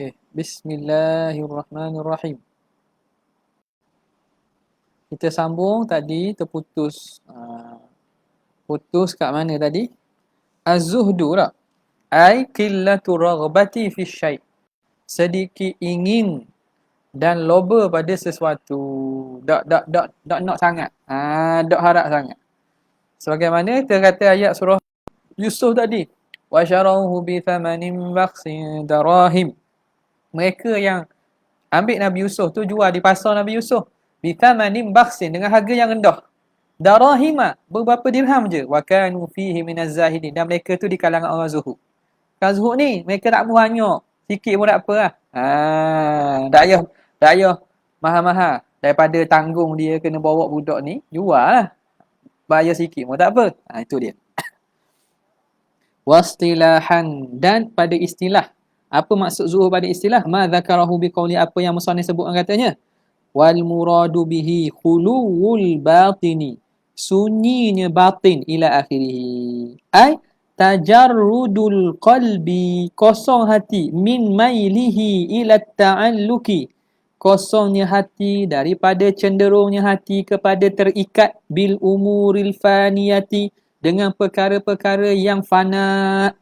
Okay. Bismillahirrahmanirrahim. Kita sambung tadi terputus. Putus kat mana tadi? Az-zuhdu tak? Ai qillatu raghbati fi syai'. Sedikit ingin dan loba pada sesuatu. Tak nak sangat. Tak harap sangat. Sebagaimana kita kata ayat surah Yusuf tadi. Wa syarahu bi thamanin bakhsin darahim. Mereka yang ambil Nabi Yusuf tu jual di pasar Nabi Yusuf. Bi thamanin bakhsin dengan harga yang rendah. Darahima, beberapa dirham je. Wa kanu fihi minaz zahidin. Dan mereka tu di kalangan orang zuhud. Kalau zuhud ni, mereka tak mahu banyak. Sikit pun tak apa lah. Tak payah mahal-mahal. Daripada tanggung dia kena bawa budak ni, jual lah. Bayar sikit pun tak apa. Itu dia. Wastilahan, dan pada istilah. Apa maksud zuhud pada istilah? Ma dzakarahu biqauli, apa yang musannif sebutkan katanya. Wal muradu bihi khuluwul batini, sunyinya batin ila akhirih. Ai tajarrudul qalbi, kosong hati, min mailihi ila ta'alluki, kosongnya hati daripada cenderungnya hati kepada terikat bil umuril faniyati, dengan perkara-perkara yang fana.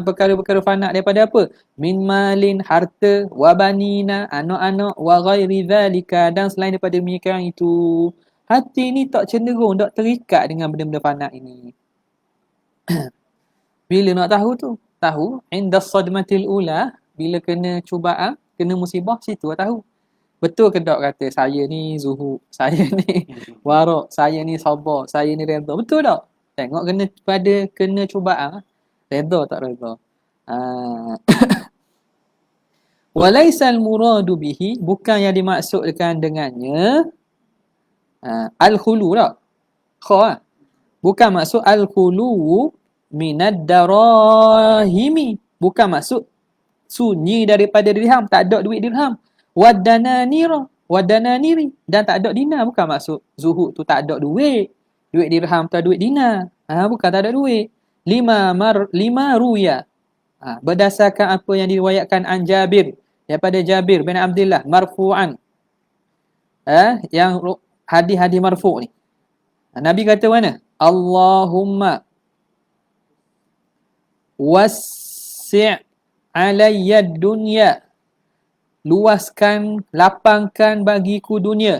Perkara-perkara fana daripada apa? Min malin, harta, wa banina, anak-anak, wa ghairi dhalika, dan selain daripada demikian itu. Hati ni tak cenderung, tak terikat dengan benda-benda fana ini. Bila nak tahu tu? Tahu inda sadmatil ula, bila kena cubaan, kena musibah, situ tahu. Betul ke tak kata saya ni zuhud, saya ni warak, saya ni sabar, saya ni redha. Betul tak? Tengok kena cubaan, redha tak redha. Walaisal muradu bihi, bukan yang dimaksudkan dengannya al-khulu tak? Kha. Bukan maksud al-khulu minad darahimi, bukan maksud sunyi daripada dirham, tak ada duit dirham. Wadananiri, dan tak ada dinar, bukan maksud zuhud tu tak ada duit. Duit dirham tu duit dinar. Bukan tak ada duit. Lima ruya. Berdasarkan apa yang diriwayatkan an Jabir, daripada Jabir bin Abdullah marfu'an. Yang hadis-hadis marfu' ni. Nabi kata mana? Allahumma wassi' alayya dunya, luaskan, lapangkan bagiku dunia.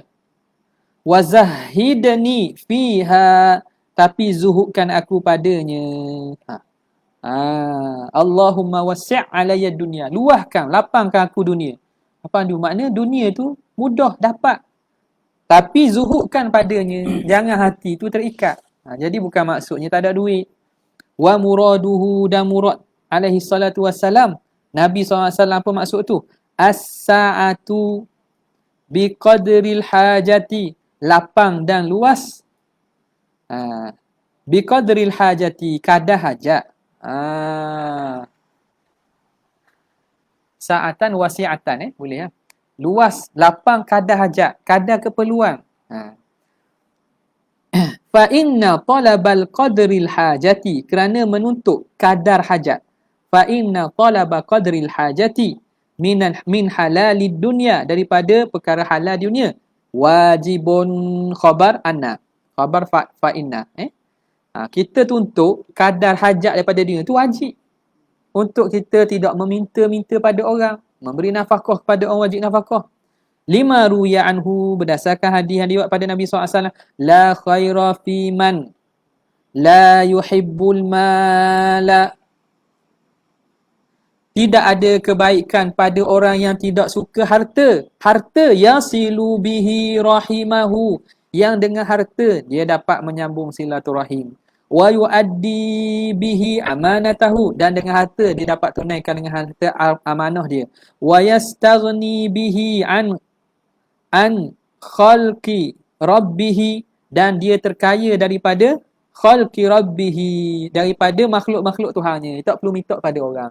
Wazahidni fiha, tapi zuhudkan aku padanya. Allahumma wassi' alayya dunya, luahkan, lapangkan aku dunia. Apa tu makna? Dunia tu mudah dapat, tapi zuhudkan padanya. Jangan hati tu terikat. Jadi bukan maksudnya tak ada duit. Wa muraduhu, dan murad alaihi salatu wassalam, Nabi SAW, apa maksud tu? As-sa'atu biqadril hajati, lapang dan luas. Biqadril hajati, kadar hajat. Sa'atan wasi'atan, boleh ya. Luas, lapang, kadar hajat, kadar keperluan. Fa inna talabal qadril hajati, kerana menuntut kadar hajat. Fa inna talaba qadril hajati min halalid dunya, daripada perkara halal dunia. Wajibun khabar anna, khabar fa inna. Kita tuntut kadar hajat daripada dunia tu wajib. Untuk kita tidak meminta-minta pada orang, memberi nafkah kepada orang wajib nafkah. Lima ruya anhu, berdasarkan hadis yang diwat pada Nabi SAW. La khaira fi man la yuhibbul mala, tidak ada kebaikan pada orang yang tidak suka harta. Harta yasilu bihi rahimahu, yang dengan harta dia dapat menyambung silaturahim. Wa yuaddi bihi amanatahu, dan dengan harta dia dapat tunaikan dengan harta amanah dia. Wa yastaghni bihi an khalqi rabbihi, dan dia terkaya daripada khalqi rabbihi, daripada makhluk-makhluk Tuhannya. Tak perlu minta pada orang.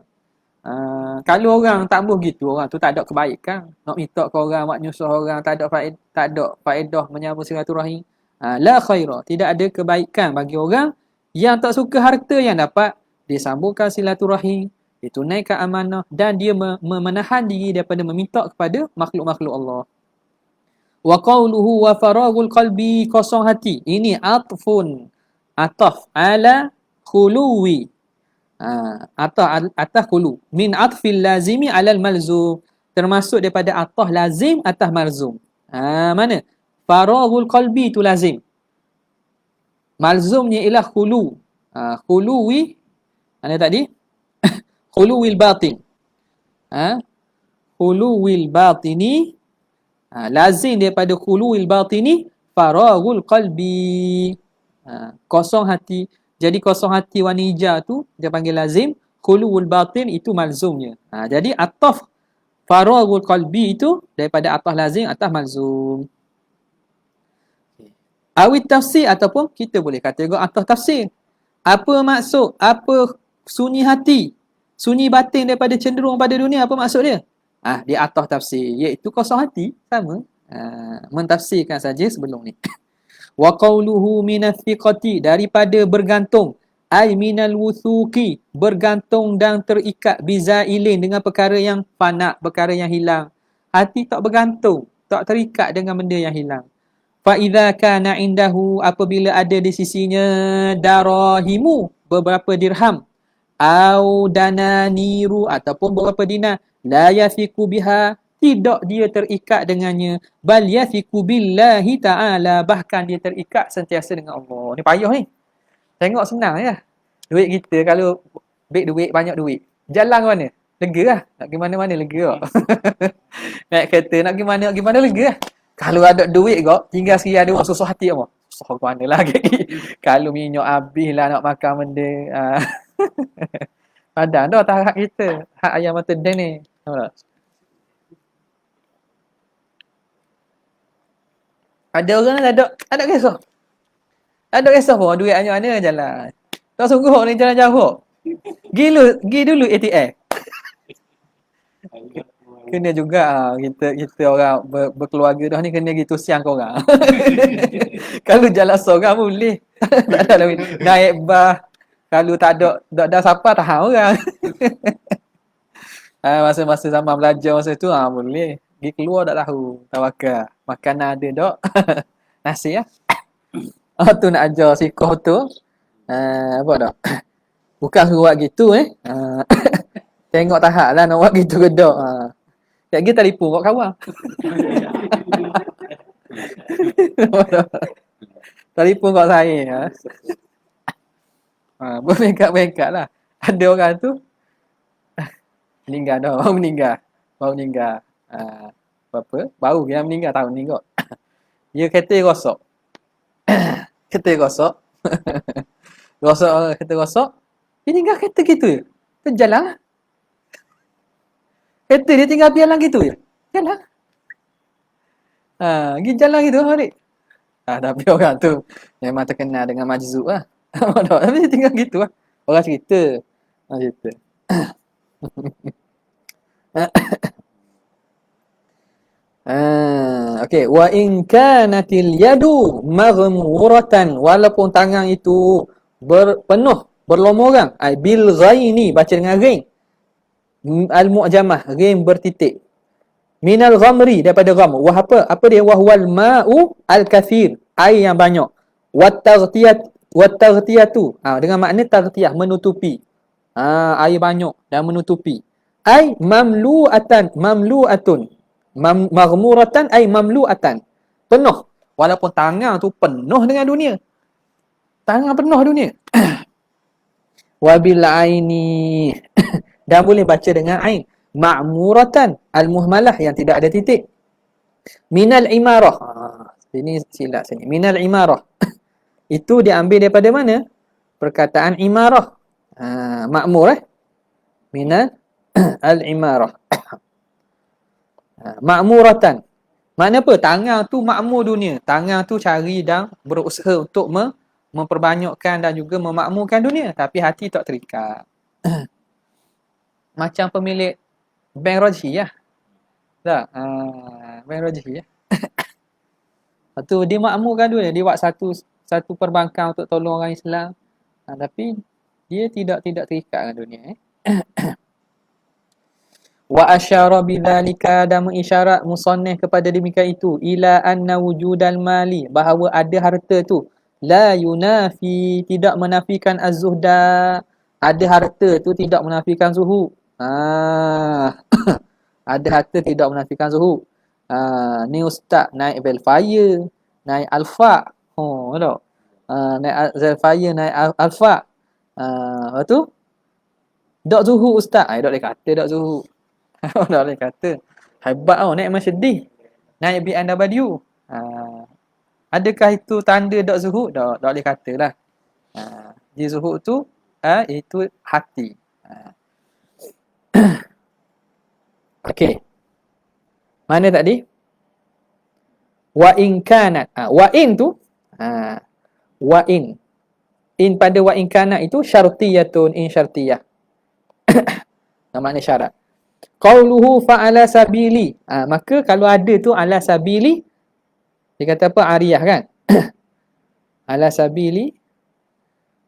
Kalau orang tak boleh gitu, orang tu tak ada kebaikan. Nak minta ke orang, nak nyusah orang, tak ada faedah menyambung silaturahim. La khaira, tidak ada kebaikan bagi orang yang tak suka harta yang dapat disambungkan silaturahim, dia tunaikan amanah dan dia menahan diri daripada meminta kepada makhluk-makhluk Allah. Wa qawluhu wa faragul qalbi, kosong hati. Ini atfun, ataf ala khuluwi. Atah khulu. Min atfil lazimi alal malzum. Termasuk daripada atah lazim atas malzum. Mana? Faragul qalbi tu lazim. Malzumnya ialah khulu. Khuluwi. Mana tadi? Khuluwil batin. Khuluwil batini. Lazim daripada khuluwil batini faragul qalbi. Kosong hati. Jadi kosong hati warna hijau tu dia panggil lazim, khuluwul batin itu malzumnya. Jadi ataf faragul qalbi itu daripada ataf lazim atas malzum. Awit tafsir ataupun kita boleh kategori ataf tafsir. Apa maksud? Apa sunyi hati? Sunyi batin daripada cenderung pada dunia, apa maksud dia? Dia ataf tafsir, iaitu kosong hati, sama. Mentafsirkan saja sebelum ni. Wa qawluhu minas thiqati, daripada bergantung, ay minal wuthuqi, bergantung dan terikat, bizailin, dengan perkara yang fana, perkara yang hilang. Hati tak bergantung, tak terikat dengan benda yang hilang. Fa idza kana indahu, apabila ada di sisinya darahimu, beberapa dirham, au dananiru, ataupun beberapa dinar, la yathiqu biha, tidak dia terikat dengannya, bal yathiqu billahi ta'ala, bahkan dia terikat sentiasa dengan Allah. Ni payah ni. Tengok senang ya. Duit kita kalau duit banyak duit, jalan ke mana? Lega lah. Nak pergi mana-mana lega tak? Naik kereta nak pergi mana lega lah. Kalau ada duit kok, tinggal sekali ada orang susah hati apa? Susah ke mana lagi? Kalau minyak habis lah nak makan benda. Padahal dah tak hak kita. Hak ayam mata den ni. Tahu tak? Ada orang tak ada kisah. Ada kisah pun duit mana jalan. Tak sungguh ni jalan jauh. Gi dulu ATM. Kena juga kita orang berkeluarga dah ni kena gitu siang kau orang. Kalau jalan seorang boleh. Tak ada lagi naik bas. Kalau tak ada siapa tahan orang. Masa-masa zaman belajar masa tu boleh. Pergi keluar tak tahu. Tawakal. Makanan ada tak? Nasi lah. Tu nak ajar sikoh tu. Apa dah? Bukan suruh buat gitu Tengok tahap lah nak buat gitu ke tak. Kat kita telefon kat kawan. Telefon kat saya. Bermengkat-mengkat lah. Ada orang tu meninggal dah. Baru meninggal. Berapa? Baru dia meninggal tahun ni kot. Dia kereta rosak. Kereta rosak. Kereta rosak. Dia tinggal kereta gitu je. Terjalan lah. Kereta dia tinggal jalan gitu je. Jalan. Pergi jalan gitu hari. Tapi orang tu memang terkenal dengan majzub lah. Tapi dia tinggal gitu lah. Orang cerita. Okey, wa in kanatil yadu maghmuratan, walaupun tangan itu berlomorang, bil ghaini, baca dengan ghain, al mu'jamah, ghain bertitik, minal ghamri, daripada gham. Wah apa dia? Wahwal ma'u al kathir, air yang banyak, wat taghtiyatu, dengan makna taghtiyah, menutupi. Air banyak dan menutupi. Ai mamlu'atun, maghmuratan ay mamlu'atan, penuh. Walaupun tangan tu penuh dengan dunia. Tangan penuh dunia. Wabil aini, dan boleh baca dengan ain, ma'muratan al-muhmalah, yang tidak ada titik. Minal imarah. Sini silap sini. Minal imarah. Itu diambil daripada mana? Perkataan imarah. Ma'mur minal al-imarah. Ma'muratan. Makna apa? Tangan tu makmur dunia. Tangan tu cari dan berusaha untuk memperbanyakkan dan juga memakmurkan dunia. Tapi hati tak terikat. Macam pemilik bank roji lah. Tak? Bank roji lah. Lepas tu dia makmurkan dunia. Dia buat satu perbankan untuk tolong orang Islam. Tapi dia tidak terikat dengan dunia. Wa asyara bidzalika, dan mengisyarat musannif kepada demikian itu, ila anna wujudal mali, bahawa ada harta tu, la yunafi, tidak menafikan az-zuhda. Ada harta tu tidak menafikan zuhud. Ada harta tidak menafikan zuhud. Ni ustaz naik Velfire, naik Alfa. Oh, tak? Naik Velfire, naik Alfa. Lepas tu dak zuhud ustaz. Dak boleh kata dak zuhud. Dak boleh kata. Hebat tau naik Mercedes. Naik BMW. Adakah itu tanda dak zuhud? Dak boleh katalah. Di zuhud tu itu hati. Okey. Mana tadi? Wa in kanat. Wa in tu wa in. In pada wa in kanat itu syartiyatun, in syartiyah. Makna syarat. Qauluhu fa'ala sabili. Maka kalau ada tu ala sabili, dia kata apa? Ariyah kan? Ala sabili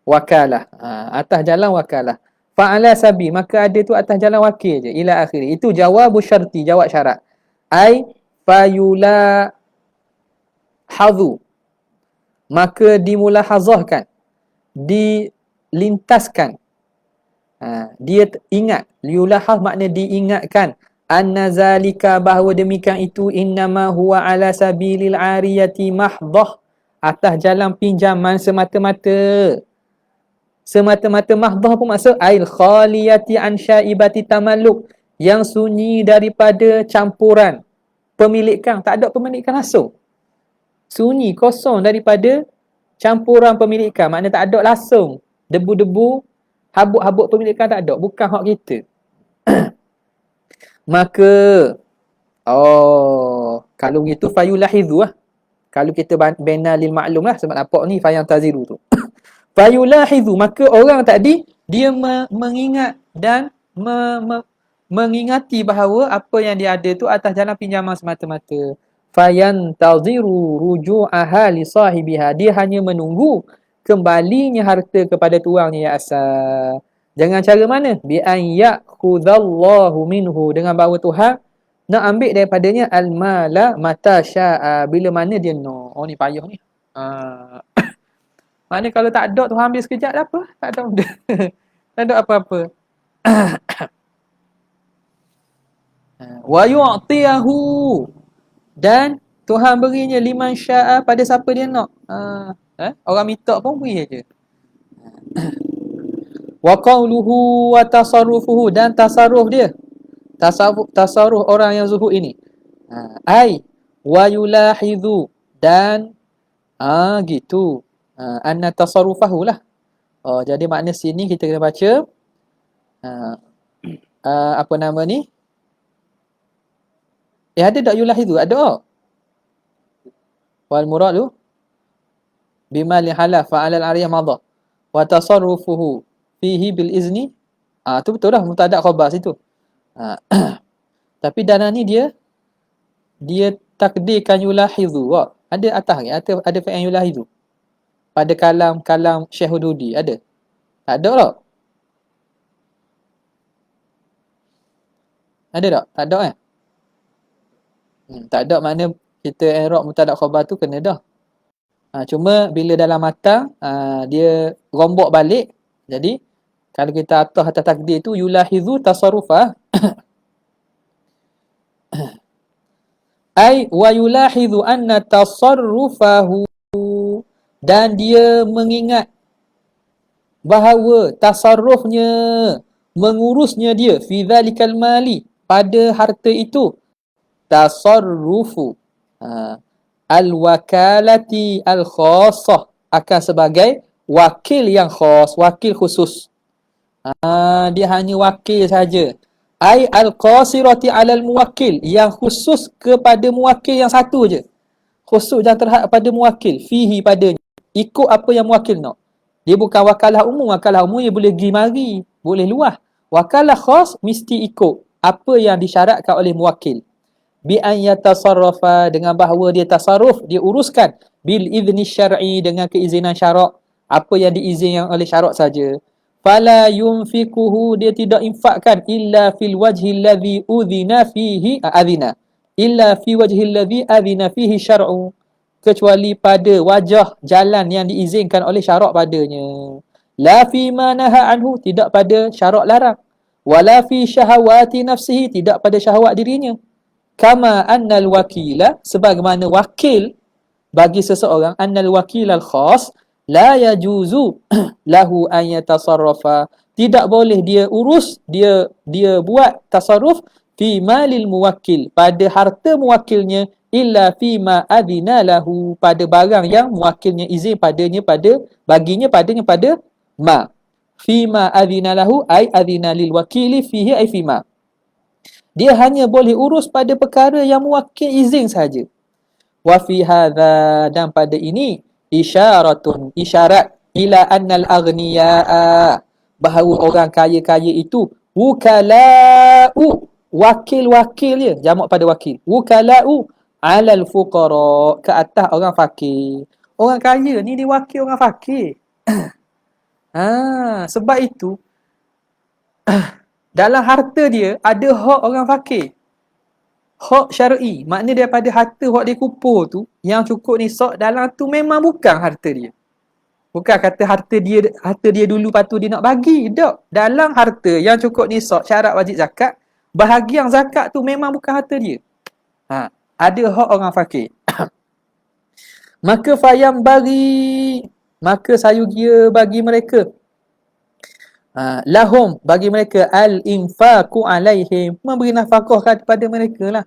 wakalah. Atas jalan wakalah. Fa'ala sabi, maka ada tu atas jalan wakil je. Ila akhiri. Itu jawabu syarti, jawab syarat. Ai fayula hadhu. Maka dimulahazahkan. Dilintaskan. Dia ingat. Liulahaz makna diingatkan. Anna zalika, bahawa demikian itu, innama huwa ala sabilil ariyati mahdah. Atas jalan pinjaman semata-mata. Semata-mata mahdah apa maksud? Ail khaliyati an syaibati tamalluk, yang sunyi daripada campuran pemilikan. Tak ada pemilikan langsung. Sunyi, kosong daripada campuran pemilikan. Maknanya tak ada langsung. Debu-debu, habuk-habuk pemilikan tak ada. Bukan hak kita. Maka, kalau gitu fayulahidhu lah. Kalau kita bina lil maklum lah. Sebab nampak ni fayang taziru tu. Fayulahidhu, maka orang tadi dia mengingat dan mengingati bahawa apa yang dia ada tu atas jalan pinjaman semata-mata. Fayantaziru ruju'aha li sahibiha, dia hanya menunggu kembalinya harta kepada tuangnya ya asal. Dengan cara mana? Bi an ya'khudallahu minhu, dengan bahawa Tuhan nak ambil daripadanya al-mala mata sya'a, bila mana dia nak. Ni payah ni. Maknanya kalau tak ada Tuhan ambil sekejap dah apa? Tak ada benda. Tak ada apa-apa. Wa yu'tiyahu, dan Tuhan berinya liman sya'a, pada siapa dia nak. Orang minta pun beri aje. Wa qawluhu wa tasarrufuhu, dan tasarruf dia. Tasarruf orang yang zuhud ini. Ai wa yulahidhu, dan gitu. Anna tasarrufahu lah. Jadi makna sini kita kena baca apa nama ni? Ada tak yulahidhu? Ada. Wal muradu bima li halaf fa'ala al-ariyah madha wa tasarrufuhu fihi bil izni. Tu betul lah mubtada khabar situ. Tapi dana ni dia takdirkan yulahidhu. Ada atas ni, ada fa'il yulahidhu. Pada kalam Syekh Hududi ada? Tak ada tak? Ada tak? Tak ada kan? Tak ada makna kita i'rab mubtada khabar tu kena dah. Cuma bila dalam matan dia rombok balik. Jadi kalau kita atas takdir tu yulahidhu tasarrufah. Ai wa yulahidhu anna tasarrufahu, dan dia mengingat bahawa tasarrufnya, mengurusnya dia, fi dzalikal mali, pada harta itu, tasarrufu al-wakalati al-khassah, akan sebagai wakil yang khas, wakil khusus. Dia hanya wakil saja. Ai al-qasirati alal muwakkil, yang khusus kepada muwakil yang satu je. Khusus dan terhad pada muwakil, fihi padanya. Ikut apa yang muwakil nak. Dia bukan wakalah umum. Wakalah umum dia boleh pergi mari, boleh luah. Wakalah khas mesti ikut apa yang disyaratkan oleh muwakil. Bi an yatasarrafa, dengan bahawa dia tasarruf, dia uruskan bil idzni syar'i, dengan keizinan syarak. Apa yang diizinkan oleh syarak saja. fala yunfikuhu, dia tidak infakkan illa fil wajhi alladhi udhina fihi adhina illa fi wajhi alladhi adhina fihi syar'u, kecuali pada wajah jalan yang diizinkan oleh syarak padanya. La fi ma naha anhu, tidak pada syarak larang. Wala fi syahawati nafsihi, tidak pada syahwat dirinya. Kama annal wakila, sebagaimana wakil bagi seseorang, annal wakil al khas la yajuzu lahu an yatasarrafa, tidak boleh dia urus, dia buat tasarruf fi malil muwakkil, pada harta muwakilnya, illa fi ma adina lahu, pada barang yang muwakilnya izin padanya, pada baginya padanya, pada ma fi ma adina lahu ay adina lil wakili fihi ay fi ma, dia hanya boleh urus pada perkara yang muwakil izin saja. Wa fi hadza, dan pada ini isyaratun, isyarat ila annal aghniyaa, bahawa orang kaya-kaya itu wukala'u, wakil-wakil dia, jamak pada wakil, wukala'u alal fuqara, ke atas orang fakir. Orang kaya ni diwakil orang fakir. Sebab itu dalam harta dia ada hak orang fakir. Hak syar'i, maknanya daripada harta hak dia kupur tu, yang cukup nisab dalam tu memang bukan harta dia. Bukan kata harta dia dulu patut dia nak bagi. Tak. Dalam harta yang cukup nisab syarat wajib zakat, bahagian zakat tu memang bukan harta dia. Ada hak orang fakir. Maka fayam bagi, maka sayugia bagi mereka, lahum, bagi mereka, al-infaqu alaihim, memberi nafkah kepada mereka lah.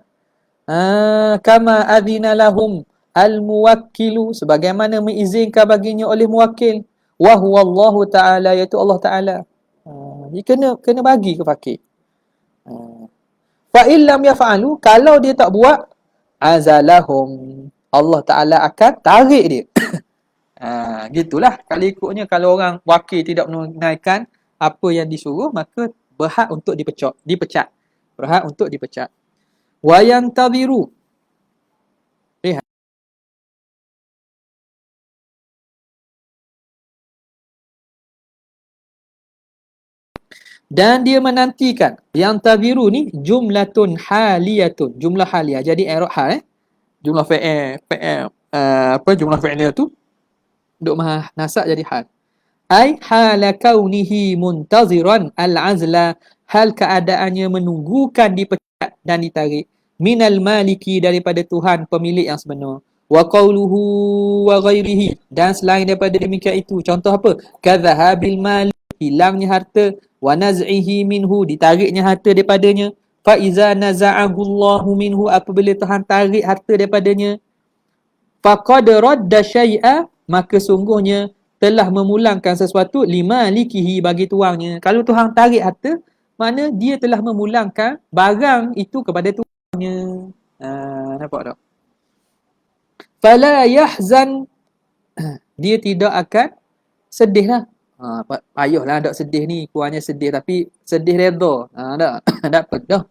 Kama adhina lahum al-muwakkilu, sebagaimana mengizinkan baginya oleh muwakil. Wa huwa Allah Ta'ala, iaitu Allah Ta'ala. Dia kena bagi ke fakir. Fa illam yaf'alu, kalau dia tak buat, azalahum, Allah Ta'ala akan tarik dia. Gitulah kalau ikutnya. Kalau orang wakil tidak menunaikan apa yang disuruh, maka berhak untuk dipecat. Berhak untuk dipecat. Wa yantadhiru, dan dia menantikan. Yang tabiru ni jumlatun haliyatun, jumlah haliyah, jadi i'rab hal, jumlah fa'il jumlah fi'liyah tu duk maha nasab jadi hal. Ai hala kaunihi muntaziran al-azla, hal keadaannya menunggukan dipecat dan ditarik, minal maliki, daripada Tuhan pemilik yang sebenar, wa qawluhu wa ghairihi, dan selain daripada demikian itu. Contoh apa? Kadzahabil mali, hilangnya harta, wa naz'ihi minhu, ditariknya harta daripadanya, fa iza naza'ahu Allahu minhu, apabila Tuhan tarik harta daripadanya, faqad radda syai'a, maka sungguhnya telah memulangkan sesuatu, lima likihi, bagi tuangnya. Kalau Tuhan tarik harta, makna dia telah memulangkan barang itu kepada tuangnya. Nampak tak? Fala yahzan, dia tidak akan sedih lah. Payahlah tak sedih ni, kurangnya sedih, tapi sedih redha. Tak? Dapat dah.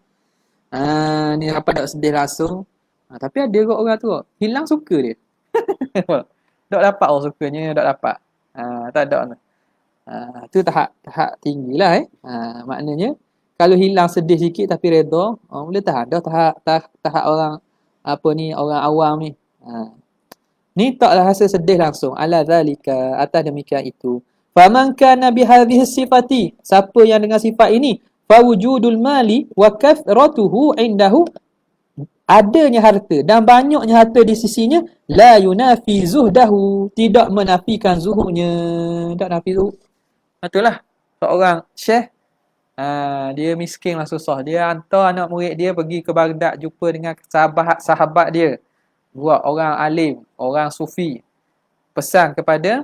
Ni apa tak sedih langsung. Tapi ada kot orang tu, hilang suka dia. Tak dapat orang sukanya, tak dapat. Tak ada. Tu tahap tinggilah maknanya kalau hilang sedih sikit tapi redha, boleh tahan dah. Tahap orang apa ni, orang awam ni. Ni taklah rasa sedih langsung. Ala zalika, atas demikian itu. Faman kana bihadhihi sifati, siapa yang dengan sifat ini, fa wujudul mali wa kathratuhu indahu, adanya harta dan banyaknya harta di sisinya, la yunafi zuhdahu, tidak menafikan zuhudnya. Tak nafi zuhud. Itulah seorang syekh, dia miskin lah, susah. Dia hantar anak murid dia pergi ke Baghdad, jumpa dengan sahabat dia, buat orang alim, orang sufi, pesan kepada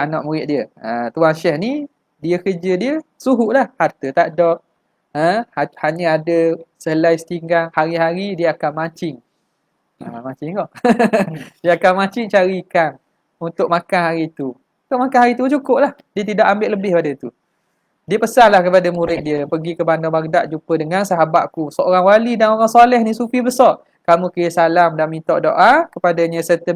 anak murid dia. Tuan syekh ni, dia kerja dia zuhud lah, harta tak ada. Hanya ada selai setinggang, hari-hari dia akan mancing. Mancing kau. Dia akan mancing cari ikan untuk makan hari itu. Untuk makan hari itu cukup lah. Dia tidak ambil lebih pada itu. Dia pesanlah kepada murid dia, pergi ke bandar Baghdad, jumpa dengan sahabatku, seorang wali dan orang soleh ni, sufi besar. Kamu kirim salam dan minta doa kepadanya, serta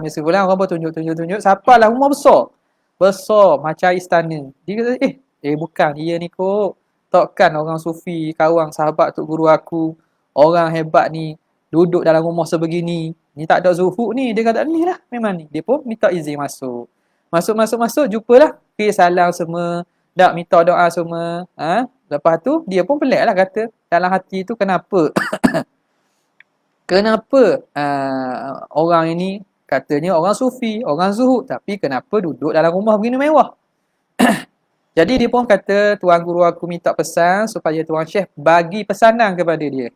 biasa pulang orang pun tunjuk. Sampailah rumah besar. Besar macam istana. Dia kata, bukan dia ni kok. Takkan orang sufi, kawan sahabat tok guru aku, orang hebat ni duduk dalam rumah sebegini. Ni tak ada zuhud ni. Dia kata, ni lah memang ni. Dia pun minta izin masuk. Masuk, jumpalah. Pergi salam semua. Tak minta doa semua. Lepas tu, dia pun pelik lah kata. Dalam hati tu, kenapa? Kenapa orang ini katanya orang sufi, orang zuhud. Tapi kenapa duduk dalam rumah begini mewah? Jadi dia pun kata, tuan guru aku minta pesan supaya tuan Syekh bagi pesanan kepada dia.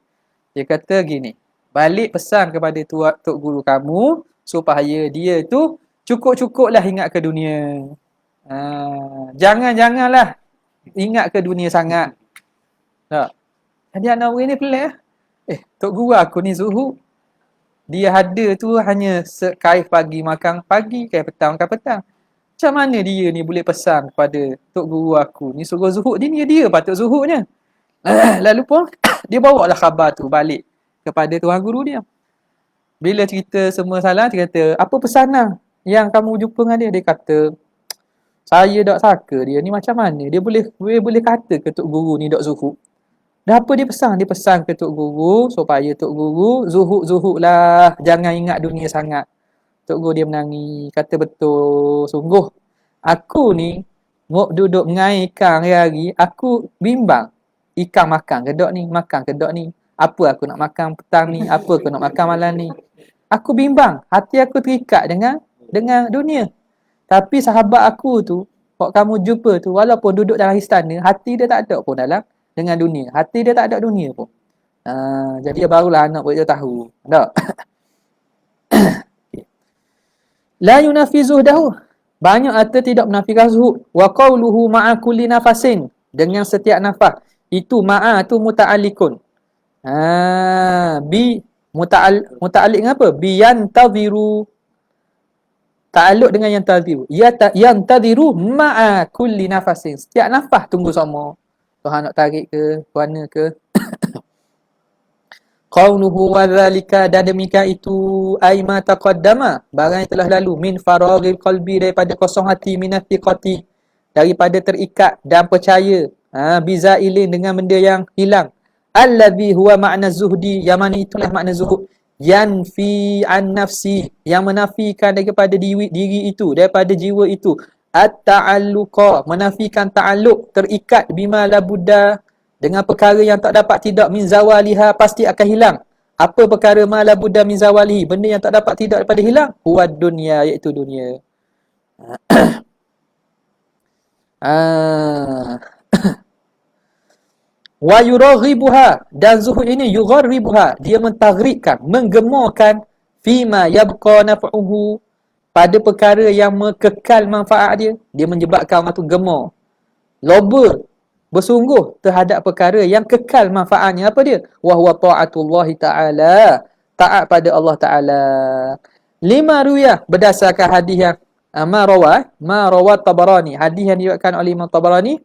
Dia kata gini, balik pesan kepada tok guru kamu supaya dia tu cukup-cukuplah ingat ke dunia. Janganlah ingat ke dunia sangat. Tak. Jadi anak murid ni pelik. Tok guru aku ni zuhud. Dia ada tu hanya kaif pagi makan pagi, kaif petang makan petang. Macam mana dia ni boleh pesan kepada tok guru aku ni suruh zuhud dia patut zuhudnya. Lalu pun dia bawa lah khabar tu balik kepada tuan guru dia. Bila cerita semua salah, dia kata, apa pesanan yang kamu jumpa dengan dia? Dia kata, saya tak sangka dia ni macam mana. Dia boleh kata ke tok guru ni tak zuhud. Dan apa dia pesan? Dia pesan ke tok guru supaya tok guru zuhud lah. Jangan ingat dunia sangat. Tok guru dia menangis. Kata betul. Sungguh. Aku ni mau duduk mengai ikan hari-hari. Aku bimbang. Ikan makan kedok ni. Makan kedok ni. Apa aku nak makan petang ni? Apa aku nak makan malam ni? Aku bimbang. Hati aku terikat dengan dunia. Tapi sahabat aku tu, kalau kamu jumpa tu, walaupun duduk dalam istana, hati dia tak ada pun dengan dunia. Hati dia tak ada dunia pun. Jadi barulah anak boleh tahu. Tak? La yunafi zuhdahu. Banyak arti tidak menafikan zuhud. Wa qawluhu ma'a kulli nafasin. Dengan setiap nafas. Itu ma'a tu muta'allikun. Bi muta'allik dengan apa? Bi yantaziru. Ta'alluq dengan yantaziru. Yantaziru ma'a kulli nafasin. Setiap nafas tunggu sama. Tuhan nak tarik ke, mana ke. Qawluhu wa dhalika, dan demikian itu ay ma taqaddama, barang yang telah lalu, min faraghil qalbi, daripada kosong hati, minathiqati, daripada terikat dan percaya, bizailin, dengan benda yang hilang, alladhi huwa ma'na zuhdi, yang mana itulah makna zuhud, yanfi an nafsi, yang menafikan daripada diri itu, daripada jiwa itu, at-ta'alluqa, menafikan ta'alluq, terikat, bima la buddha, dengan perkara yang tak dapat tidak, min zawaliha, pasti akan hilang. Apa perkara ma la buddha min zawalihi, benda yang tak dapat tidak daripada hilang, huwa dunya, iaitu dunia. Wa yuraghibuha, dan zuhud ini yugharribuha, dia mentaghribkan, menggemarkan, fima yabqa naf'uhu, pada perkara yang mekekal manfaat dia. Dia menyebabkan orang tu gemar, loba, bersungguh terhadap perkara yang kekal manfaatnya. Apa dia? Wa huwa ta'atullahi ta'ala, taat pada Allah Ta'ala. Lima ruwiyah, berdasarkan hadis yang ma rawat Tabarani, hadis yang diriwayatkan oleh Imam Tabarani,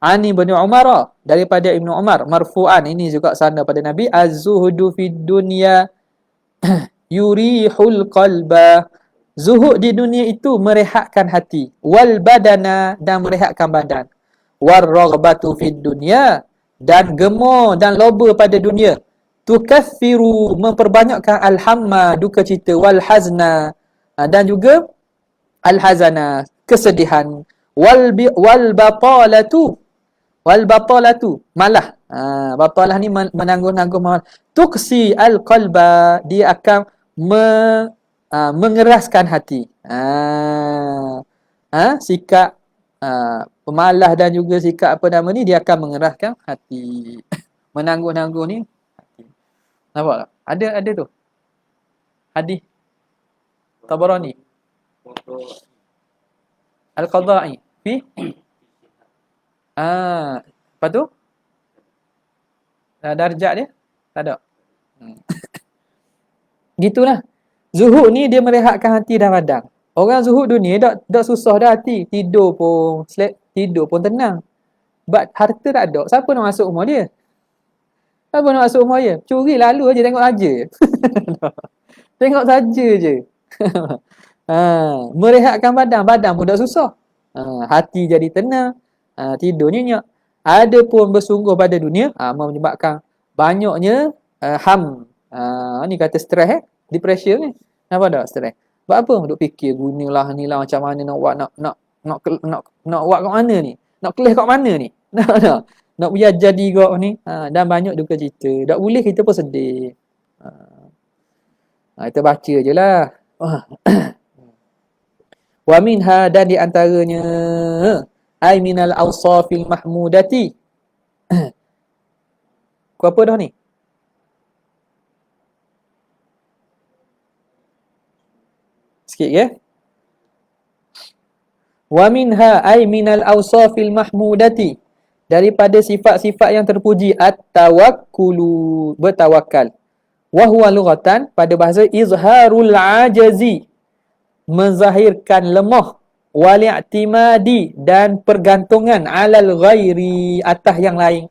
ani Ibnu Umar, daripada Ibnu Umar, marfu'an, ini juga sana pada Nabi, az-zuhdu fid dunya yurihul qalba, zuhud di dunia itu merehatkan hati, wal badana, dan merehatkan badan, war raghbatu fid dunya, dan gemar dan loba pada dunia, tukaffiru, memperbanyakkan alhamma, duka cita, wal hazna, dan juga al-hazana, kesedihan, wal batalatu, malah. Batalah ni menangguh-nangguh malah. Tuksi al-qalba, dia akan mengeraskan hati. Sikap pemalas dan juga sikap dia akan mengeraskan hati. Menangguh-nangguh ni hati. Nampak tak? Ada tu. Hadis Tabarani. Al-Qadha'i fi apa tu? Darjat dia? Tak ada. Gitulah. Zuhud ni dia merehatkan hati dan badan. Orang zuhud dunia dak susah dah hati. Tidur pun tenang. But harta tak ada. Siapa nak masuk rumah dia? Siapa nak masuk rumah dia? Curi lalu aja, tengok saja. Tengok saja je. Merehatkan badan pun tak susah. Hati jadi tenang, tidur nyenyak. Ada pun bersungguh pada dunia, menyebabkan banyaknya ni kata stres, depression ni. Apa dah stres? Sebab apa? Duk fikir gunalah ni lah macam mana nak buat nak buat kat mana ni? Nak kelas kat mana ni? Nak biar jadi kau ni. Dan banyak duka cita. Tak boleh kita pun sedih. Kita baca je lah. Wa minha, dan di antaranya ay minal awsafil mahmudati. Ku apa dah ni? Sikit ya. Wa minha ay minal awsafil mahmudati, daripada sifat-sifat yang terpuji, at-tawakkulu, bertawakal. Wa huwa lughatan, pada bahasa, izharul ajazi, menzahirkan lemah, wal i'timadi, dan pergantungan, alal ghairi, atas yang lain.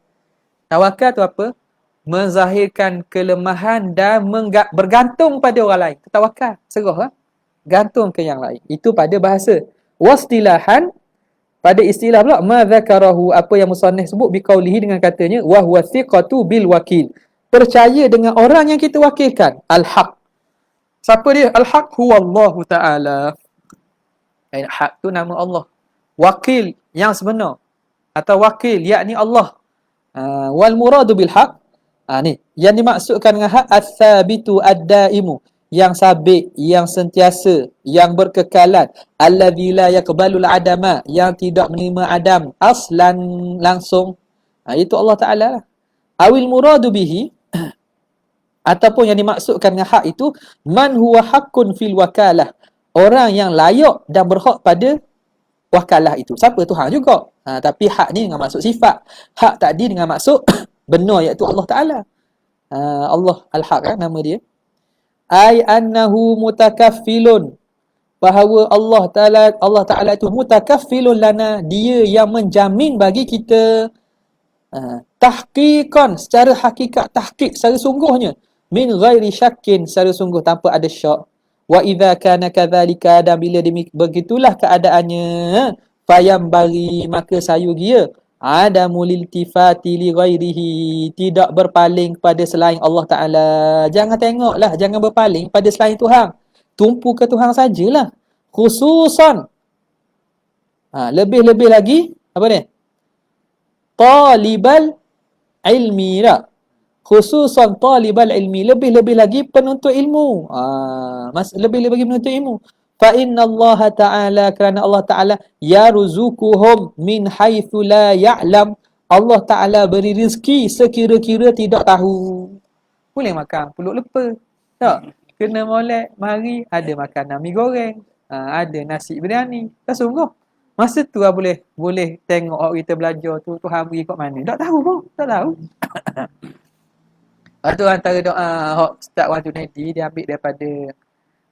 Tawakal tu apa? Menzahirkan kelemahan dan bergantung pada orang lain. Tawakal, serah lah. Gantung ke yang lain. Itu pada bahasa. Wastilahan, pada istilah pula, ma dzakarahu, apa yang musannif sebut, biqaulihi, dengan katanya, wa huwa thiqatu bil wakil, percaya dengan orang yang kita wakilkan. Al-haq. Siapa dia? Al-haq huwa Allah Ta'ala. Haq tu nama Allah. Wakil yang sebenar, atau wakil yakni Allah. Wal muradu bil haq, ni yang dimaksudkan dengan hak, ats-tsabitu ad-daimu, yang sabit, yang sentiasa, yang berkekalan, allazi la yaqbalul adama, yang tidak menerima adam aslan, langsung. Itu Allah Ta'ala lah. Awil muradu bihi, ataupun yang dimaksudkan dengan hak itu, man huwa haqqun fil wakalah, orang yang layak dan berhak pada wakalah itu. Siapa? Tuhan juga. Tapi hak ni dengan maksud sifat, hak tadi dengan maksud benar, iaitu Allah Ta'ala. Allah Al-Haq kan nama dia. Ai annahu mutakaffilun, bahawa Allah Ta'ala itu mutakaffilun lana, dia yang menjamin bagi kita, tahqiqan, secara hakikat, tahqiq secara sungguhnya, min ghairi syakkin, secara sungguh tanpa ada syak. Wa idza kana kadzalika, dan bila begitulah keadaannya, fayambari, maka sayugia, adamul iltifati li ghairihi, tidak berpaling pada selain Allah Ta'ala. Jangan tengoklah, jangan berpaling pada selain Tuhan, tumpu ke Tuhan sajalah. Khususan, lebih-lebih lagi, apa ni? Talibal ilmi lah. Khususan talibal ilmi, lebih-lebih lagi penuntut ilmu. Lebih-lebih lagi penuntut ilmu. Fa inna Allah Ta'ala, kerana Allah Ta'ala, yarzuquhum min haitsu la ya'lam, Allah Ta'ala beri rezeki sekira-kira tidak tahu. Boleh makan pulut lepa, tak? Kena molek, mari ada makanan mi goreng, ada nasi biryani. Tak sungguh. Masa tu lah boleh tengok orang kita belajar tu, Tuhan beri kat mana. Tak tahu pun, tak tahu. Itu antara doa hak Ustaz Wan Junaidi, dia ambil daripada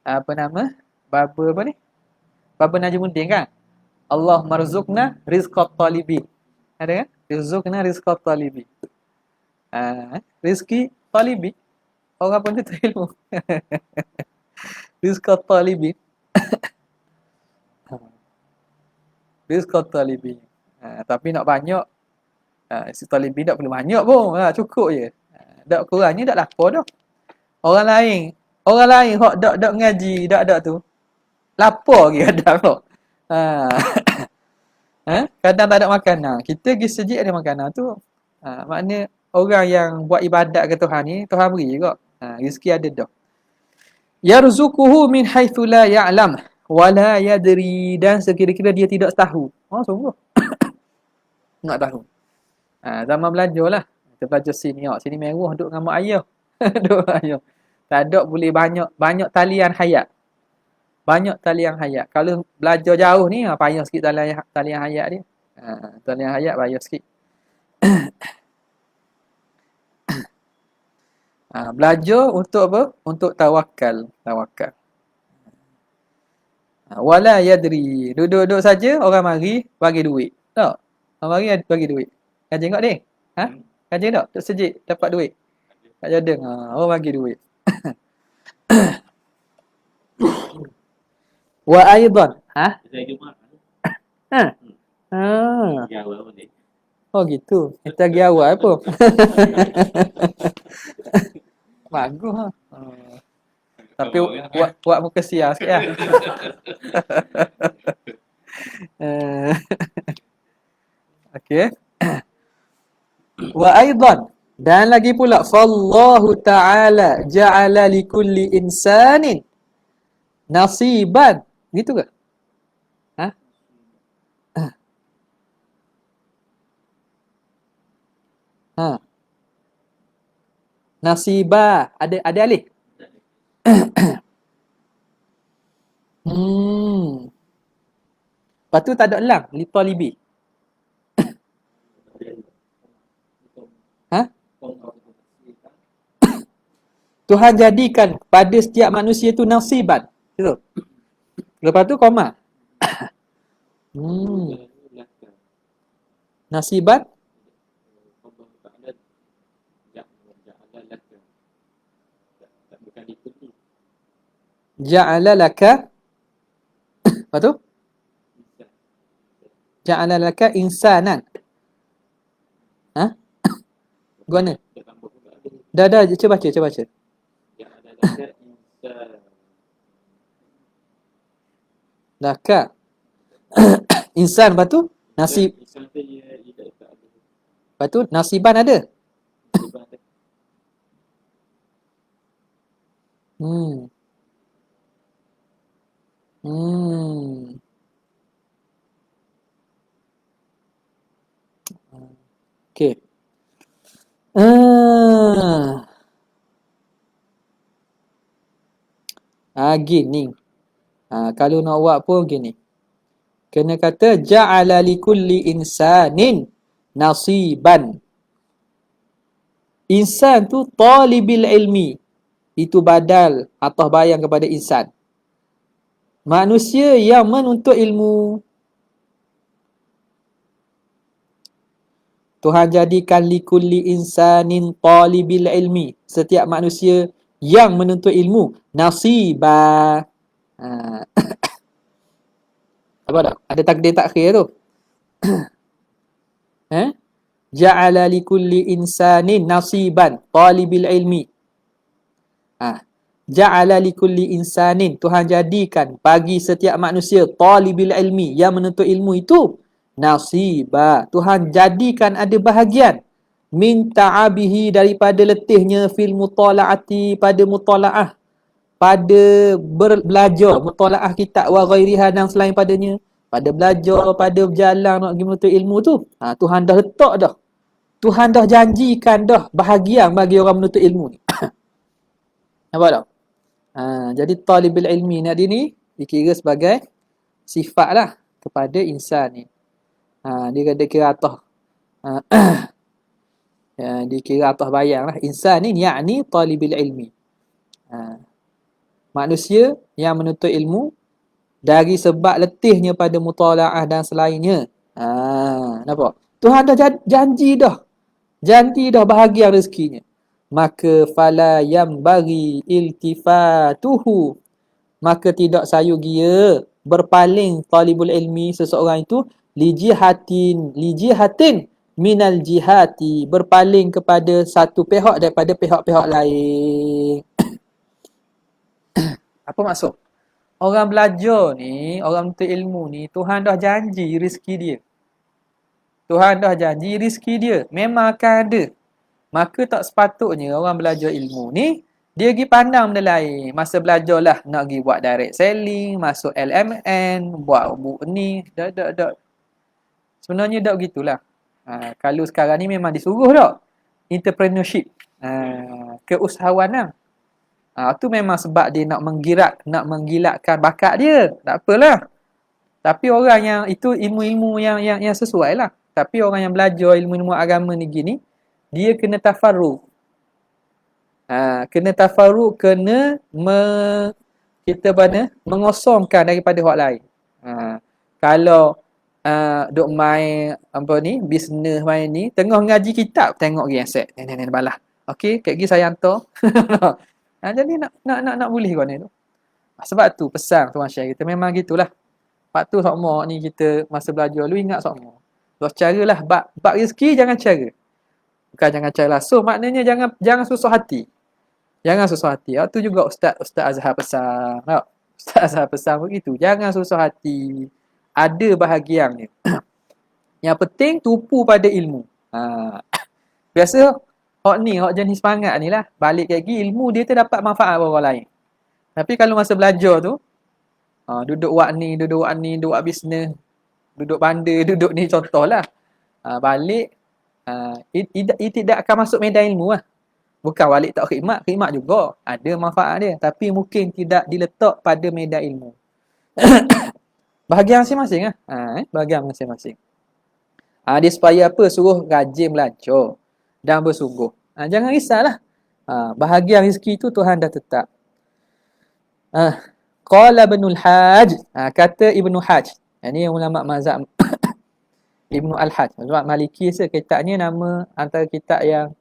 apa nama? Baba apa ni? Baba Najmuddin kan? Allah marzuqna rizqat talibin. Ada kan? Rizqna rizqat talibin. Rizki talibin. Orang pun tu ilmu. Rizqat talibin. Rizqat talibin. Tapi nak banyak, si talibin tak perlu banyak pun. Cukup je. Tak kurangnya tak lapar dah. Orang lain hok dak ngaji, dak tu. Lapar lagi kadang tu. Kadang tak ada makanan. Kita pergi sejik ada makanan tu. Makna orang yang buat ibadat ke Tuhan ni, Tuhan beri juga. Rezeki ada dah. Yarzuquhu min haitsu la ya'lam wa la yadri, dan sekira-kira dia tidak tahu. Sungguh. Tak tahu. Zaman belajarlah. Kita belajar sini. Sini merah duduk dengan mak ayah. Duduk ayah. Tak ada boleh banyak talian hayat. Banyak talian hayat. Kalau belajar jauh ni, payah sikit talian hayat dia. Talian hayat payah sikit. Belajar untuk apa? Untuk tawakal. Wala yadri. Duduk-duduk saja, orang mari bagi duit. Tak? Orang mari bagi duit. Kaji tengok ni? Kaji tak? Duduk sejik dapat duit. Tak jadeng. Orang bagi duit. Wa aidan. Ha? Ha. Ah. Oh gitu. Kita pergi awal apa? Bagus ha. Tapi buat muka sial sikit lah. Okey. Wa aidan, dan lagi pula fallahu ta'ala ja'ala likulli insanin nasiban. Gitu ke? Ha? Ha. Nasiba. Ada alih? Lepas tu tak ada elang. Li talibi. Ha? Tuhan jadikan pada setiap manusia tu nasiban. Gitu. Lepas tu koma. Nasiban. Ja'ala laka. Lepas tu? Ja'ala laka insanan. Ha? Guna. Dah, cuba baca. Laka. Insan, lepas tu? Nasib. Lepas tu, nasiban ada? Okey. Gini. Kalau nak buat pun gini. Kena kata ja'ala likulli insanin nasiban. Insan tu talibil ilmi. Itu badal atau bayang kepada insan. Manusia yang menuntut ilmu. Tuhan jadikan likulli insanin talibil ilmi. Setiap manusia yang menuntut ilmu. Nasiba. Apa tak? Ada takdir takhir tu. Ja'ala likulli insanin nasiban talibil ilmi. Ja'ala likulli insanin, Tuhan jadikan bagi setiap manusia talibil ilmi, yang menuntut ilmu itu, nasiba, Tuhan jadikan ada bahagian min ta'abihi, daripada letihnya fil mutala'ati, pada mutala'ah, pada belajar mutala'ah kitab wa ghairiha, dan selain padanya, pada belajar, pada berjalan nak pergi menuntut ilmu tu, Tuhan dah letak dah, Tuhan dah janjikan dah bahagian bagi orang menuntut ilmu ni. Nampak tak? Jadi talibul ilmi ni dikira sebagai sifat lah kepada insan ni. Dia kira atas dikira atas bayang lah. Insan ni yakni talibul ilmi. Manusia yang menuntut ilmu dari sebab letihnya pada mutala'ah dan selainnya. Nampak? Tuhan dah janji dah bahagian rezekinya. Maka fala yambaghi iltifatuhu, maka tidak sayu dia berpaling talibul ilmi seseorang itu lijihatin minal jihati, berpaling kepada satu pihak daripada pihak-pihak lain. Apa maksud? Orang belajar ni, orang menuntut ilmu ni, Tuhan dah janji rezeki dia. Tuhan dah janji rezeki dia memang akan ada. Maka tak sepatutnya orang belajar ilmu ni dia pergi pandang benda lain. Masa belajar lah nak pergi buat direct selling, masuk LMN, buat ni, dak. Sebenarnya dak begitulah. Kalau sekarang ni memang disuruh dak. Entrepreneurship. Keusahawanan. Tu memang sebab dia nak menggilatkan bakat dia. Tak apalah. Tapi orang yang itu ilmu-ilmu yang sesuai lah. Tapi orang yang belajar ilmu-ilmu agama ni gini, dia kena tafarruq. Kena tafarruq, kena mengosongkan daripada hak lain. Kalau duk main bisnes main ni, tengah ngaji kitab, tengok lagi aset. Nenek balah. Okey, kat gigi saya hantar. Jadi nak boleh kau ni tu. Sebab tu pesan Tuan Syekh kita memang gitulah. Sebab tu sokmo ni kita masa belajar lu ingat sokmo. Dua caralah bab rezeki jangan cara. Bukan jangan cara langsung, maknanya jangan susah hati. Jangan susah hati. Tu juga Ustaz Azhar pesan. Tak? Ustaz Azhar pesan begitu. Jangan susah hati. Ada bahagiannya. Yang penting tupu pada ilmu. Biasa hok jenis semangat ni lah. Balik lagi ilmu dia tu dapat manfaat orang lain. Tapi kalau masa belajar tu, duduk buat ni, duduk buat bisnes, duduk bandar, duduk ni contohlah. Balik, tidak akan masuk medan ilmu lah. Bukan balik tak khidmat juga. Ada manfaat dia. Tapi mungkin tidak diletak pada medan ilmu. Bahagian masing-masing lah. Bahagian masing-masing. Dia supaya apa? Suruh rajin belajar dan bersungguh. Jangan risaulah. Bahagian rezeki tu Tuhan dah tetap. Qala Ibnul Hajj. Kata Ibnu Hajj. Ini ulama mazhab Ibnu Al-Hajj. Ulama Maliki kitabnya nama antara kitab yang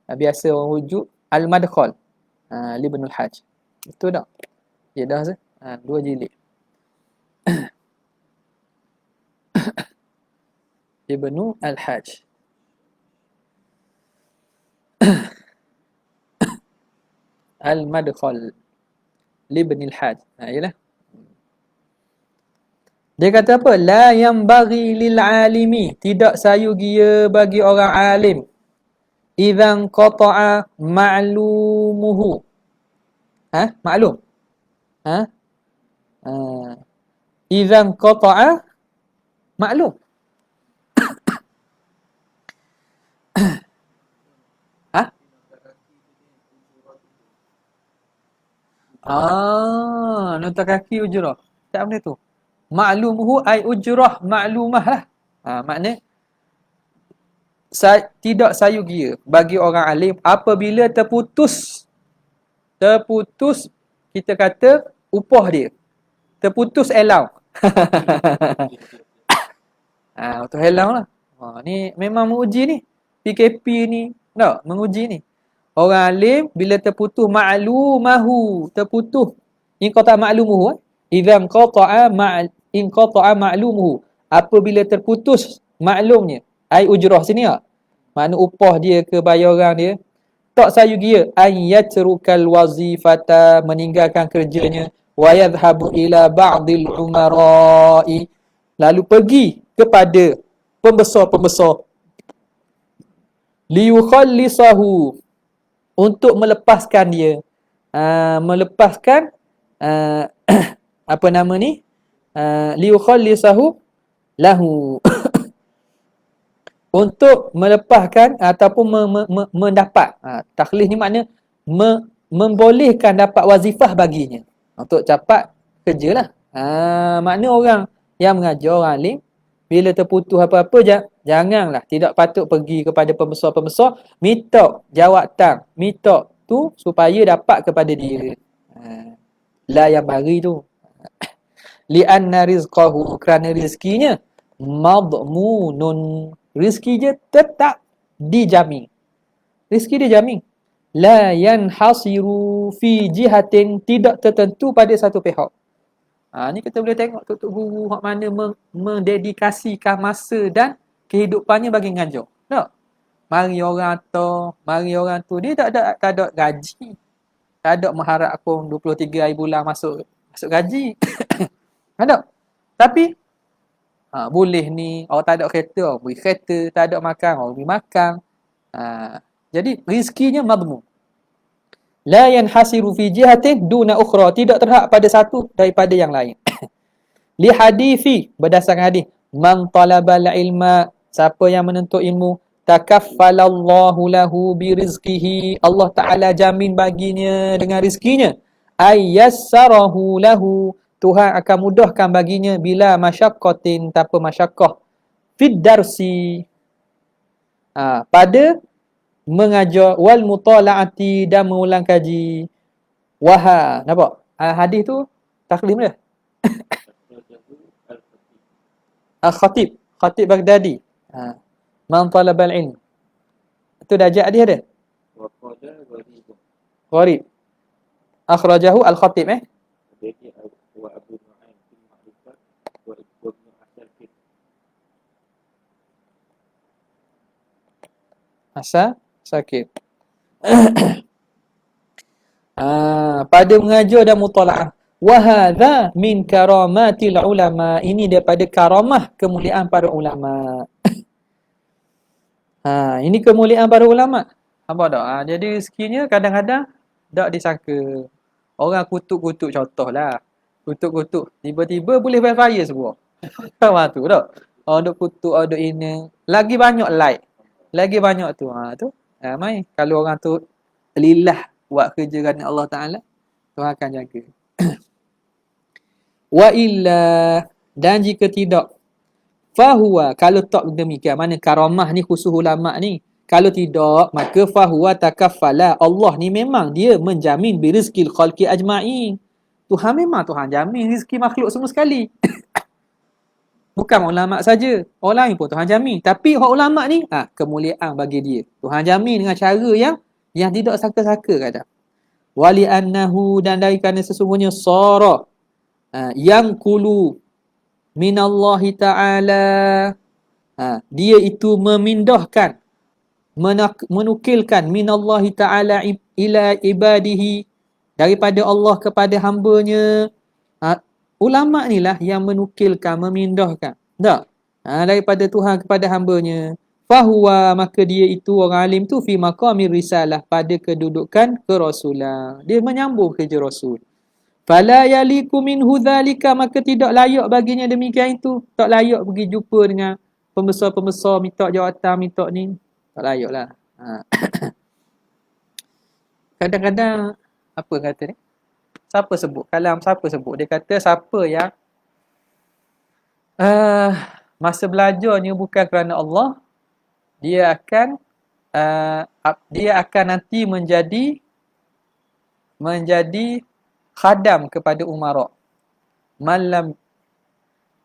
biasa orang rujuk Al-Madkhal. Ibnul Hajj. Betul tak? Ya dah se. 2 jilid. Ibnu Al-Hajj. Al-Madkhal Ibn Al-Hajj. Yalah. Dia kata apa? La yang bagi lil alimi, tidak sayu gia bagi orang alim. Idzan qata'a ma'lumuhu. Maklum. Idzan qata'a maklum. Nota kaki ujrah. Tak benda tu. Ma'lumuhu ai ujrah ma'lumah lah. Makna tidak sayu gia bagi orang alim apabila terputus kita kata upah dia. Terputus allowance. Untuk allowance lah. Ni memang menguji ni. PKP ni tak menguji ni. Orang alim bila terputus ma'lumahu, terputus inqata ma'lumuhu, idzan qata'a ma'lumuhu, apabila terputus maklumnya, ai ujrah sini makna upah dia ke bayaran dia, tak sayu dia an yatrukal wazifata, meninggalkan kerjanya, wa yadhhabu ila ba'dil umara'i, lalu pergi kepada pembesar-pembesar, liyukhallisahu, untuk melepaskan dia, apa nama ni, liyukhallisahu lahu, untuk melepaskan ataupun mendapat, takhlis ni makna membolehkan dapat wazifah baginya untuk dapat kerja lah. Makna orang yang mengajar, orang alim, bila terputus apa-apa, janganlah, tidak patut pergi kepada pembesar-pembesar minta jawatan, minta tu supaya dapat kepada dia. La yang bagi tu. Li'anna rizqahu, kerana rizkinya madmunun, rizki dia tetap dijamin. Rizki dia jamin. La yanhasiru fi jihatin, tidak tertentu pada satu pihak. Ni kita boleh tengok tok guru hak mana mendedikasikan masa dan kehidupannya bagi mengajar. Tak? Mari orang tu dia tak ada gaji. Tak ada mengharap aku 23 hari bulan masuk gaji. Ada. Tapi boleh ni, orang tak ada kereta, beri kereta, tak ada makan, orang beri makan. Jadi rizkinya madmun. La yanhasiru fi jihatin duna ukhra, tidak terhad pada satu daripada yang lain. Li hadithi, berdasarkan hadis, man talabal ilma, siapa yang menuntut ilmu, takaffalallahu lahu bi rizqihi, Allah Taala jamin baginya dengan rizkinya. Ayyassarahu lahu, Tuhan akan mudahkan baginya bila masyaqqatin, tanpa masyaqqah, fid darsi, pada mengajar, wal mutala'ati, dan mengulang kaji. Nampak? Hadis tu taklim dia. Khatib Baghdadi. Man talabal ilm. Itu darjah hadis dia. Gharib. Akhrajahu al-Khatib Masa sakit. Pada mengajar dan mutalaah. Wa hadza min karamatil ulama. Ini daripada karamah kemuliaan para ulama. Ini kemuliaan para ulama. Apa dak? Jadi rezekinya kadang-kadang tak disangka. Orang kutuk-kutuk contohlah. Kutuk-kutuk tiba-tiba boleh fire semua. Sama tu tak? Orang duk kutuk, orang duk ini. Lagi banyak like. Lagi banyak tu. Tu. Mai kalau orang tu lillah buat kerja kerana Allah Taala, Tuhan akan jaga. Wa illa, dan jika tidak, fahuwa, kalau tak demikian, mana karamah ni khusus ulama ni, kalau tidak maka fahuwa takaffala, Allah ni memang dia menjamin birizqil khalqi ajma'in. Tuhan memang Tuhan jamin rezeki makhluk semua sekali. Bukan ulama saja, orang lain pun Tuhan jamin. Tapi orang ulama ni kemuliaan bagi dia. Tuhan jamin dengan cara yang tidak sangka-sangka kadang. Wali annahu, dan dari kerana sesungguhnya sara yang kulu minallahi ta'ala, dia itu memindahkan, menukilkan minallahi ta'ala ila ibadihi, daripada Allah kepada hambanya. Ulama ni lah yang menukilkan, memindahkan. Tak? Daripada Tuhan kepada hambanya. Fahuwa, maka dia itu orang alim tu fi maqamir risalah, pada kedudukan kerasulan. Dia menyambung kerja Rasul. Fala yaliku minhu dhalika, maka tidak layak baginya demikian itu. Tak layak pergi jumpa dengan pembesar-pembesar, minta jawatan, minta ni. Tak layak lah. Kadang-kadang, apa kata ni? Siapa sebut? Kalam siapa sebut? Dia kata siapa yang masa belajarnya bukan kerana Allah, dia akan nanti menjadi khadam kepada umara. Malam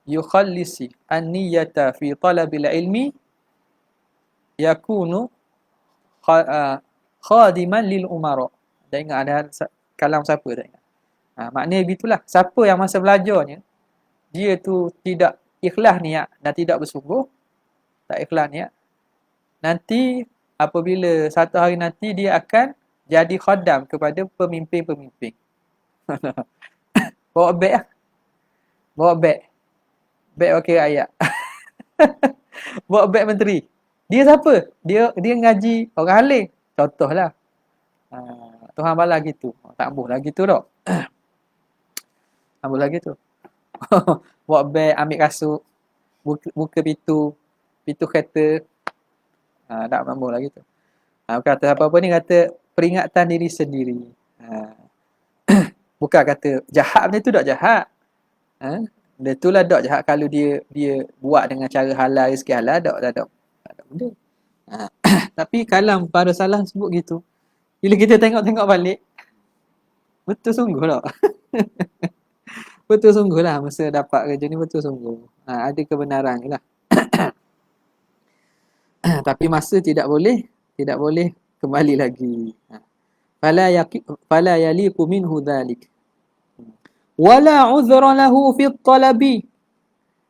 yukhallisi an-niyata fi talabil ilmi yakunu khadiman lil umara. Dah ingat ada kalam siapa tak ingat? Maknanya begitulah. Siapa yang masa belajarnya dia tu tidak ikhlas niat dan tidak bersungguh, tak ikhlas niat, nanti apabila satu hari nanti dia akan jadi khadam kepada pemimpin-pemimpin. Bawa beg lah. Bawa beg. Beg wakil rakyat. Bawa beg menteri. Dia siapa? Dia ngaji orang alim. Contohlah. Tuhan balas gitu. Tak boleh lah gitu tak? Tak boleh lah gitu. Bawa beg, ambil kasut, buka pintu kereta. Tak mampu lah gitu. Kata apa-apa ni, kata peringatan diri sendiri. Bukan kata jahat benda tu, tak jahat. Dia tu lah tak jahat kalau dia buat dengan cara halal, rezeki halal, tak benda. Tapi kalam para salah sebut gitu. Bila kita tengok-tengok balik, betul sungguh tak? Betul sungguh lah masa dapat kerja ni, betul sungguh. Ada kebenaran je lah. Tapi masa tidak boleh kembali lagi. Fala yaliqu minhu dhalik. Wala uzra lahu fi talabi,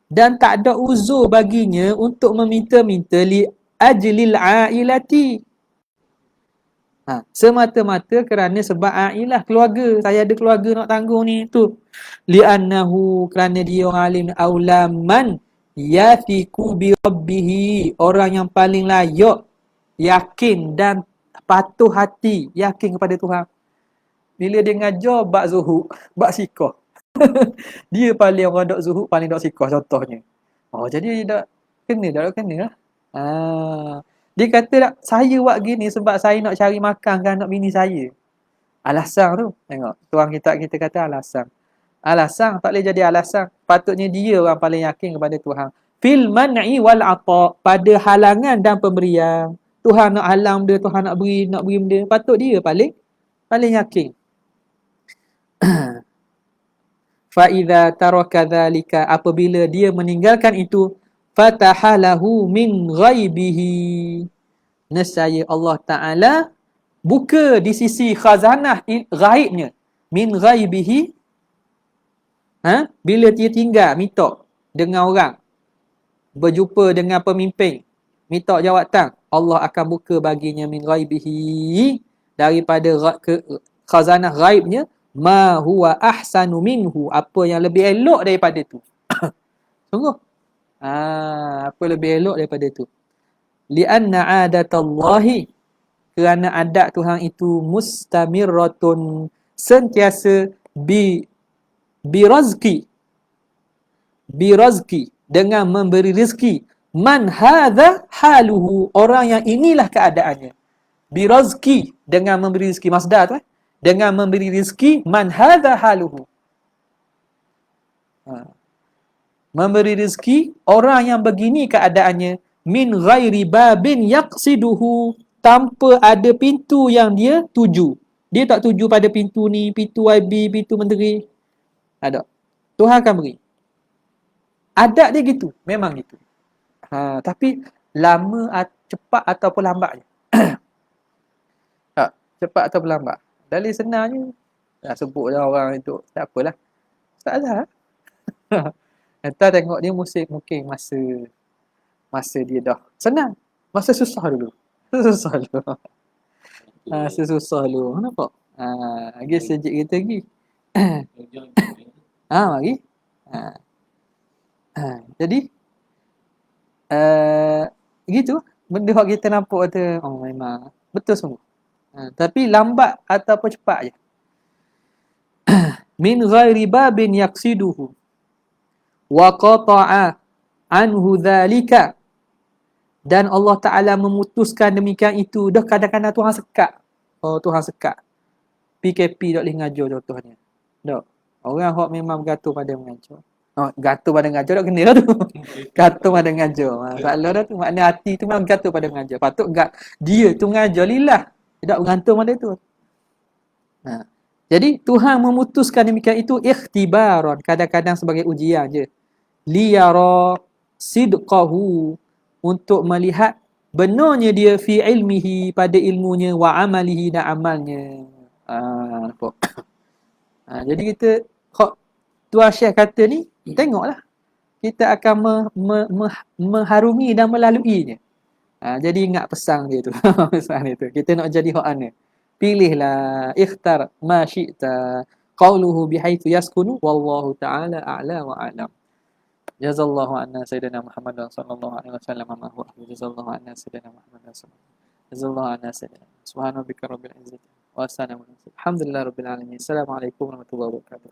dan tak ada uzur baginya untuk meminta-minta li ajlil ailati. Semata-mata kerana sebab ailah, keluarga. Saya ada keluarga nak tanggung ni tu. Li'annahu, kerana dia orang alim, aulaman yathiku bi rabbihi, orang yang paling layak yakin dan patuh hati, yakin kepada Tuhan. Bila dia ngajar bab zuhud, bab sikah, dia paling orang dok zuhud, paling dok sikah contohnya. Jadi dak kena lah. Dia kata tak, saya buat gini sebab saya nak cari makan kan anak bini saya. Alasan tu, tengok. Tuan kita kata alasan. Alasan tak boleh jadi alasan. Patutnya dia orang paling yakin kepada Tuhan. Fil man'i wal ata, pada halangan dan pemberian. Tuhan nak halang dia, Tuhan nak beri benda, patut dia paling yakin. Fa idza taraka dzalika, apabila dia meninggalkan itu, fatahalahu min ghaibihi, nescaya Allah Ta'ala buka di sisi khazanah ghaibnya. Min ghaibihi, bila dia tinggal minta dengan orang, berjumpa dengan pemimpin, minta jawatan, Allah akan buka baginya min ghaibihi, daripada khazanah ghaibnya, ma huwa ahsanu minhu, apa yang lebih elok daripada tu. Sungguh. Apa lebih elok daripada tu? Lianna adatallahi, kerana adat Tuhan itu mustamirratun, sentiasa birazki, dengan memberi rezeki, man hadha haluhu, orang yang inilah keadaannya. Birazki, dengan memberi rezeki, masdar tu dengan memberi rezeki, man hadha haluhu, memberi rezeki orang yang begini keadaannya, min ghairi babin yaqsiduhu, tanpa ada pintu yang dia tuju. Dia tak tuju pada pintu ni, pintu YB, pintu menteri. Ada. Tuhan akan beri. Adat dia gitu, memang gitu. Tapi lama, cepat ataupun lambat je. Cepat ataupun lambat. Dalil senangnya, sebut dah orang itu, tak apalah. Tak ada. Entah tengok dia mungkin masa dia dah senang. Masa susah dulu. Susah dulu. Susah dulu. Nampak? Lagi sejak kita lagi. Mari. Jadi gitu. Benda yang kita nampak tu, memang betul semua. Tapi lambat ataupun cepat je. Min ghairi babin yaqsiduhu wa qata'a anhu dhalika, dan Allah Ta'ala memutuskan demikian itu. Dah kadang-kadang Tuhan sekat. Tuhan sekat. PKP tak boleh ngajar contohnya. Tak. Orang yang memang bergantung pada mengajar. Gantung pada mengajar tak kena tu. Gantung pada mengajar. Masalah dah tu. Maknanya hati tu memang gantung pada mengajar. Patut dia tu mengajar lillah. Tidak bergantung pada tu. Jadi Tuhan memutuskan demikian itu ikhtibaran. Kadang-kadang sebagai ujian je. Liyara sidqahu, untuk melihat benarnya dia fi ilmihi, pada ilmunya, wa amalihi, dan amalnya. Nampak? Jadi kita Tuan Syekh kata ni, tengoklah, kita akan mengharungi dan melaluinya. Jadi ingat pesan dia tu. Pesan dia tu. Kita nak jadi hak mana? Pilihlah, ikhtar ma syi'ta, qawluhu bihaitsu yaskunu, wallahu ta'ala a'la wa a'lam. Jazallahu anna sayyidina Muhammad sallallahu alaihi wasallam ma huwa. Jazallahu anna sayyidina Muhammad sallallahu alaihi wasallam. Jazallahu anna sayyidina. Subhana rabbika rabbil izzati wa salamun. Alhamdulillah rabbil alamin. Assalamualaikum warahmatullahi wabarakatuh.